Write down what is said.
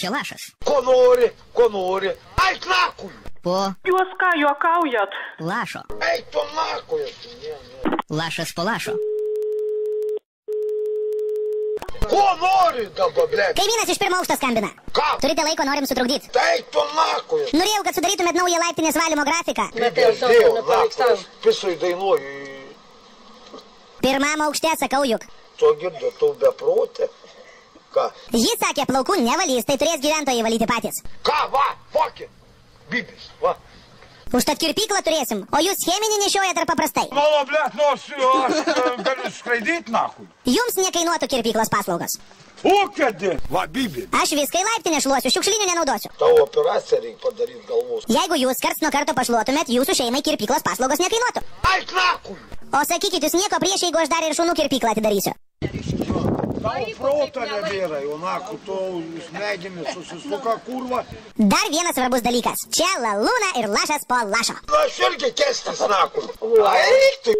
Čia Lašas. Ko nori? Eik nakuj! Po Jūs ką, juokaujat? Lašo. Eik tu nakuj! Lašas po Lašo. Ko nori dabar, blėt? Kaimynas iš pirmo aukšto skambina. Ką? Turite laiko, norim sutrukdyti. Eik tu nakuj! Norėjau, kad sudarytumėt naują laiptinės valymo grafiką. Dėl nakuj, pisui dainuoju. Pirmam aukšte, sakau juk. Tu girdi, tu beprotė? Ką? Jis sakė, plaukų nevalys, tai turės gyventojai valyti patys. Ką, va, pokė? Bibis, va. Užtat kirpyklą turėsim, o jūs cheminį nešiojat ar paprastai? Mano, blėt, nors aš galiu skraidyti, nahui. Jums nekainuotų kirpyklos paslaugos. Ūkėdi, va, Bibi. Aš viską į laiptinę šluosiu, šiukšlinių nenaudosiu. Tavo operaciją reikia padaryti galvos. Jeigu jūs karts nuo karto pašluotumėt, jūsų šeimai kirpyklos paslaugos nekainuotų. Eik nakuj! O sakykit, jūs nieko prieš, jeigu aš dar ir šunų kirpyklą atidarysiu. Tavo proto nebėra, jau naku, tu smegenis susisuka kurva. Dar vienas svarbus dalykas. Čia Lalūna ir Lašas po Lašo. Aš irgi kestis nakuj. Eik tu!